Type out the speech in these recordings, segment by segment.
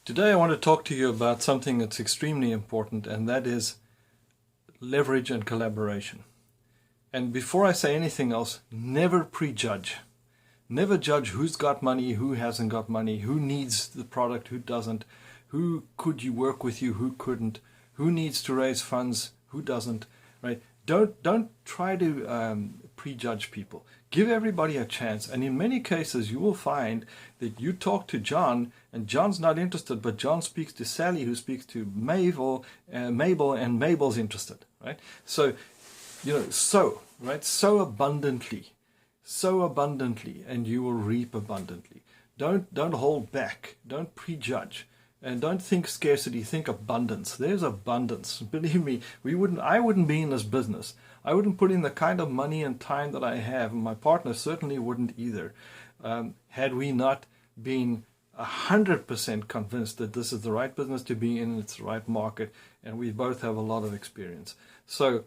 Today I want to talk to you about something that's extremely important, and that is leverage and collaboration. And before I say anything else, never prejudge. Never judge who's got money, who hasn't got money, who needs the product, who doesn't, who could you work with you, who couldn't, who needs to raise funds, who doesn't, right? Don't try to prejudge people. Give everybody a chance. And in many cases, you will find that you talk to John, and John's not interested, but John speaks to Sally, who speaks to Mabel, and Mabel's interested, right? So, sow abundantly, and you will reap abundantly. Don't hold back. Don't prejudge. And don't think scarcity, think abundance. There's abundance. Believe me, I wouldn't be in this business. I wouldn't put in the kind of money and time that I have, and my partner certainly wouldn't either, had we not been 100% convinced that this is the right business to be in, it's the right market, and we both have a lot of experience. So,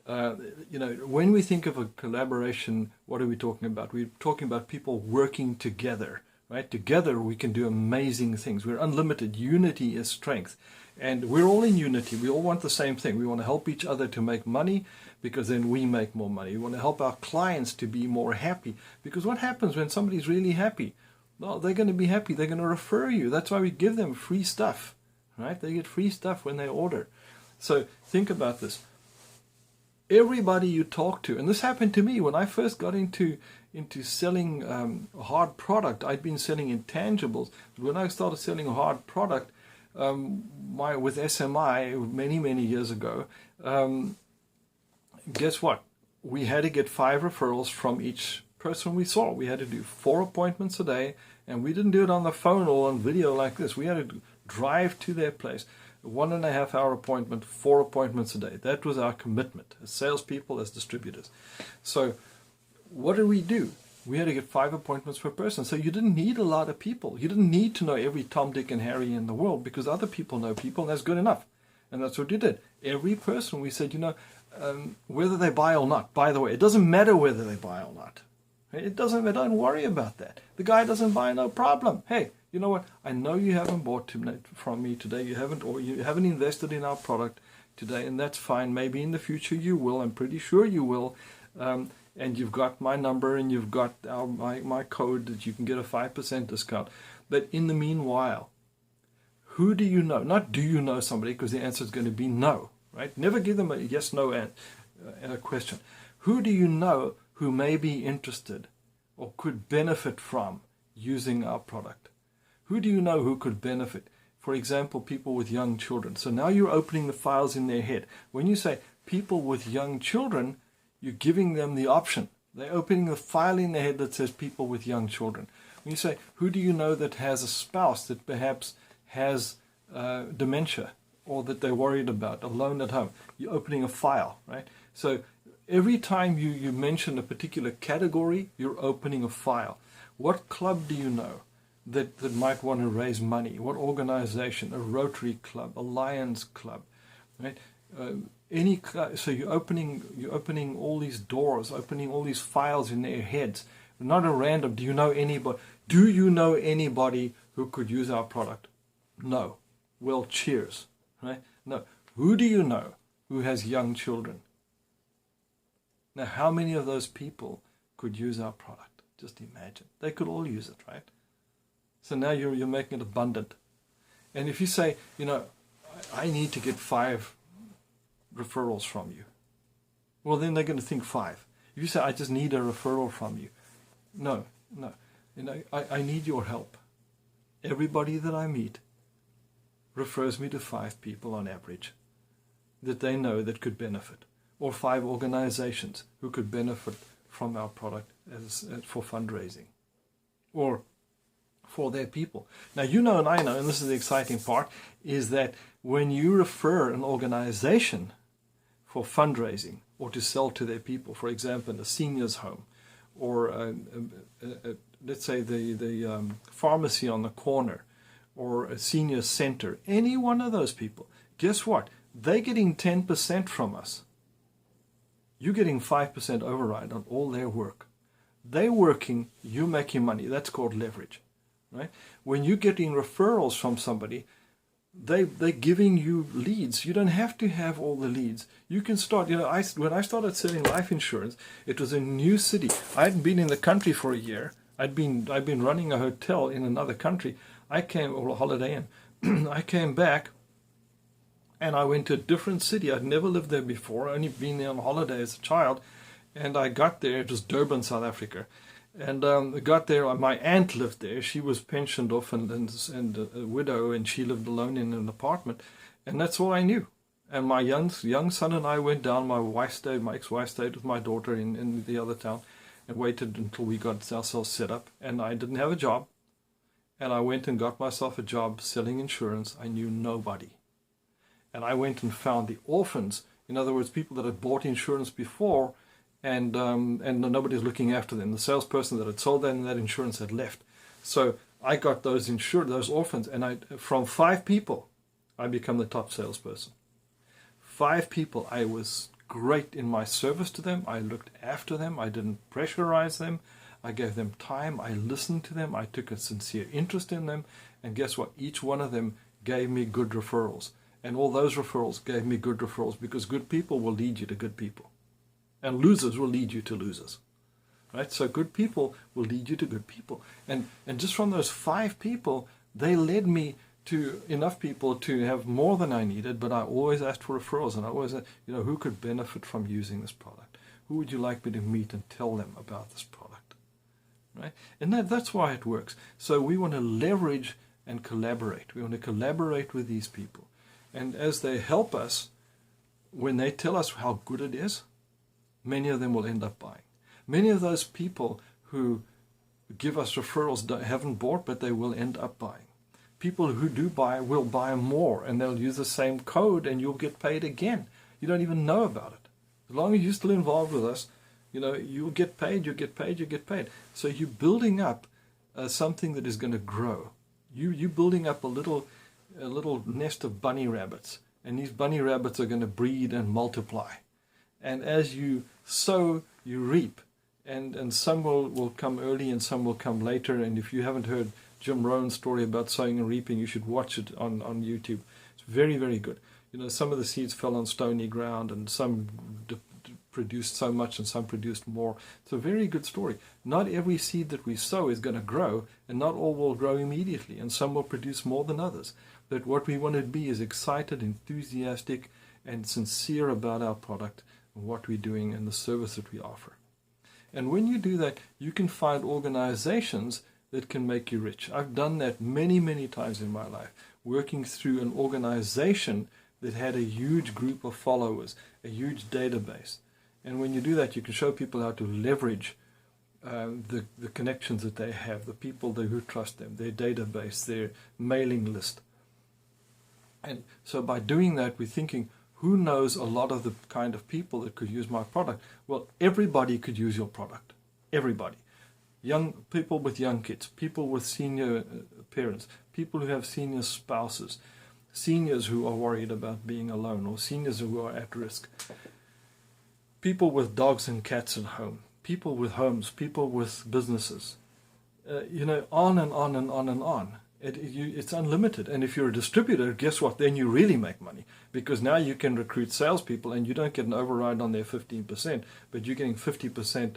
when we think of a collaboration, what are we talking about? We're talking about people working together. Right? Together we can do amazing things. We're unlimited. Unity is strength. And we're all in unity. We all want the same thing. We want to help each other to make money because then we make more money. We want to help our clients to be more happy, because what happens when somebody's really happy? Well, they're going to be happy. They're going to refer you. That's why we give them free stuff. Right? They get free stuff when they order. So think about this. Everybody you talk to, and this happened to me when I first got into selling hard product. I'd been selling intangibles, but when I started selling hard product with SMI many years ago, guess what? We had to get 5 referrals from each person we saw. We had to do 4 appointments a day, and we didn't do it on the phone or on video like this. We had to drive to their place. 1.5 hour appointment, 4 appointments a day. That was our commitment as salespeople, as distributors. So what did we do? We had to get 5 appointments per person. So you didn't need a lot of people. You didn't need to know every Tom, Dick, and Harry in the world, because other people know people, and that's good enough. And that's what you did. Every person, we said, whether they buy or not. By the way, it doesn't matter whether they buy or not. It doesn't. Don't worry about that. The guy doesn't buy, no problem. Hey, you know what? I know you haven't bought from me today. You haven't invested in our product today, and that's fine. Maybe in the future you will. I'm pretty sure you will. And you've got my number, and you've got my code that you can get a 5% discount. But in the meanwhile, who do you know? Not do you know somebody, because the answer is going to be no. Right? Never give them a yes/no question. Who do you know who may be interested or could benefit from using our product? Who do you know who could benefit? For example, people with young children. So now you're opening the files in their head. When you say people with young children, you're giving them the option. They're opening the file in their head that says people with young children. When you say, who do you know that has a spouse that perhaps has dementia, or that they're worried about, alone at home? You're opening a file, right? So every time you mention a particular category, you're opening a file. What club do you know that might want to raise money? What organization? A Rotary Club, a Lions Club, right? So you're opening all these doors, opening all these files in their heads. Not a random. Do you know anybody? Do you know anybody who could use our product? No. Well, cheers, right? No. Who do you know who has young children? Now, how many of those people could use our product? Just imagine. They could all use it, right? So now you're making it abundant. And if you say, I need to get 5 referrals from you, well, then they're going to think 5. If you say, I just need a referral from you, no. I need your help. Everybody that I meet refers me to 5 people on average that they know that could benefit, or 5 organizations who could benefit from our product for fundraising, or for their people. Now, and I know, and this is the exciting part, is that when you refer an organization for fundraising or to sell to their people, for example, a senior's home, or let's say the pharmacy on the corner, or a senior center, any one of those people, guess what? They're getting 10% from us. You're getting 5% override on all their work. They're working, you're making money. That's called leverage. right? When you're getting referrals from somebody, they're giving you leads. You don't have to have all the leads. You can start, when I started selling life insurance, it was a new city. I hadn't been in the country for a year. I'd been running a hotel in another country. Or a Holiday Inn. I came back and I went to a different city. I'd never lived there before. I'd only been there on holiday as a child. And I got there, it was Durban, South Africa. And I got there, my aunt lived there. She was pensioned off and a widow, and she lived alone in an apartment. And that's all I knew. And my young son and I went down. My ex-wife stayed with my daughter in the other town and waited until we got ourselves set up. And I didn't have a job. And I went and got myself a job selling insurance. I knew nobody. And I went and found the orphans, in other words, people that had bought insurance before, and nobody was looking after them. The salesperson that had sold them that insurance had left. So I got those orphans, and from 5 people, I became the top salesperson. 5 people. I was great in my service to them. I looked after them. I didn't pressurize them. I gave them time. I listened to them. I took a sincere interest in them. And guess what? Each one of them gave me good referrals. And all those referrals gave me good referrals, because good people will lead you to good people. And losers will lead you to losers. Right? So good people will lead you to good people. And just from those 5 people, they led me to enough people to have more than I needed, but I always asked for referrals. And I always said, who could benefit from using this product? Who would you like me to meet and tell them about this product? Right? And that's why it works. So we want to leverage and collaborate. We want to collaborate with these people. And as they help us, when they tell us how good it is, many of them will end up buying. Many of those people who give us referrals haven't bought, but they will end up buying. People who do buy will buy more, and they'll use the same code, and you'll get paid again. You don't even know about it. As long as you're still involved with us, you'll get paid, you get paid, you get paid. So you're building up something that is going to grow. You're building up a little nest of bunny rabbits, and these bunny rabbits are going to breed and multiply. And as you sow, you reap. And some will come early and some will come later. And if you haven't heard Jim Rohn's story about sowing and reaping, you should watch it on YouTube. It's very, very good. Some of the seeds fell on stony ground, and some produced so much and some produced more. It's a very good story. Not every seed that we sow is going to grow, and not all will grow immediately, and some will produce more than others. But what we want to be is excited, enthusiastic, and sincere about our product, and what we're doing, and the service that we offer. And when you do that, you can find organizations that can make you rich. I've done that many, many times in my life, working through an organization that had a huge group of followers, a huge database. And when you do that, you can show people how to leverage the connections that they have, the people who trust them, their database, their mailing list. And so by doing that, we're thinking, who knows a lot of the kind of people that could use my product? Well, everybody could use your product. Everybody. Young people with young kids, people with senior parents, people who have senior spouses, seniors who are worried about being alone, or seniors who are at risk, people with dogs and cats at home, people with homes, people with businesses, on and on and on and on. It's unlimited. And if you're a distributor, guess what? Then you really make money, because now you can recruit salespeople and you don't get an override on their 15%, but you're getting 50%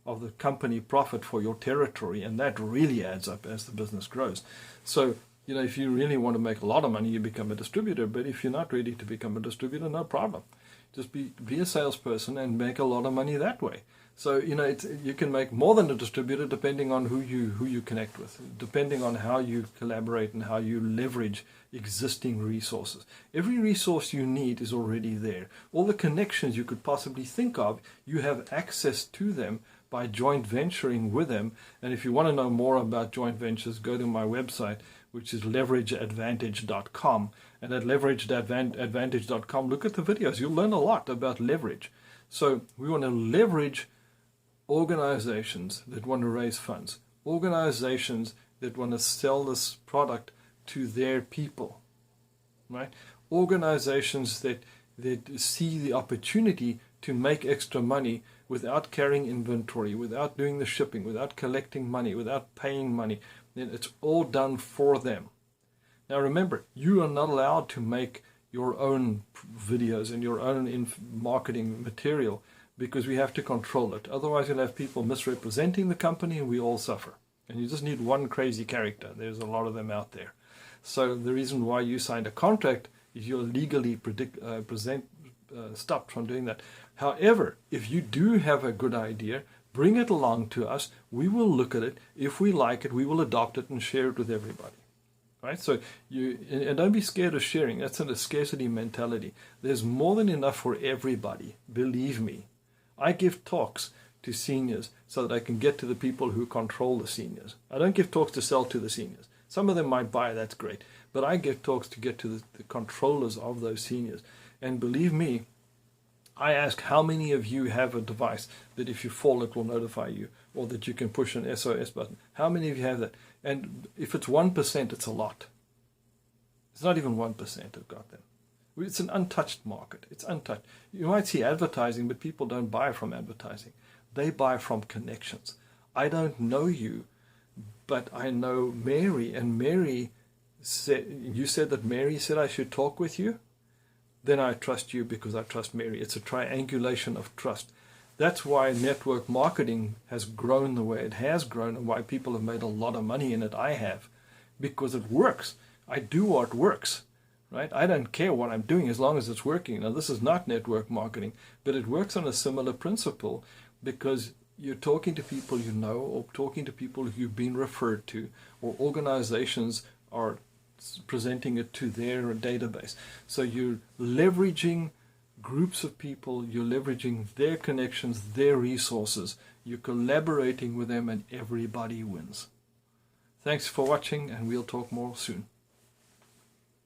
of the company profit for your territory, and that really adds up as the business grows. So, if you really want to make a lot of money, you become a distributor. But if you're not ready to become a distributor, no problem. Just be a salesperson and make a lot of money that way. So, you can make more than a distributor depending on who you connect with, depending on how you collaborate and how you leverage existing resources. Every resource you need is already there. All the connections you could possibly think of, you have access to them by joint venturing with them. And if you want to know more about joint ventures, go to my website, which is leverageadvantage.com. And at leverageadvantage.com, look at the videos. You'll learn a lot about leverage. So we want to leverage organizations that want to raise funds, organizations that want to sell this product to their people, right? Organizations that see the opportunity to make extra money without carrying inventory, without doing the shipping, without collecting money, without paying money. then it's all done for them. Now remember, you are not allowed to make your own videos and your own marketing material, because we have to control it. Otherwise you'll have people misrepresenting the company and we all suffer. And you just need one crazy character. There's a lot of them out there. So the reason why you signed a contract is you're legally stopped from doing that. However, if you do have a good idea, bring it along to us. We will look at it. If we like it, we will adopt it and share it with everybody. Right? So and don't be scared of sharing. That's a scarcity mentality. There's more than enough for everybody. Believe me. I give talks to seniors so that I can get to the people who control the seniors. I don't give talks to sell to the seniors. Some of them might buy, that's great. But I give talks to get to the controllers of those seniors. And believe me, I ask how many of you have a device that if you fall it will notify you, or that you can push an SOS button. How many of you have that? And if it's 1%, it's a lot. It's not even 1% have got them. It's an untouched market. It's untouched. You might see advertising, but people don't buy from advertising. They buy from connections. I don't know you, but I know Mary, and Mary said, you said that Mary said I should talk with you? Then I trust you because I trust Mary. It's a triangulation of trust. That's why network marketing has grown the way it has grown, and why people have made a lot of money in it. I have, because it works. I do what works, right? I don't care what I'm doing as long as it's working. Now, this is not network marketing, but it works on a similar principle, because you're talking to people you know, or talking to people you've been referred to, or organizations are presenting it to their database. So you're leveraging groups of people, you're leveraging their connections, their resources, you're collaborating with them, and everybody wins. Thanks for watching, and we'll talk more soon.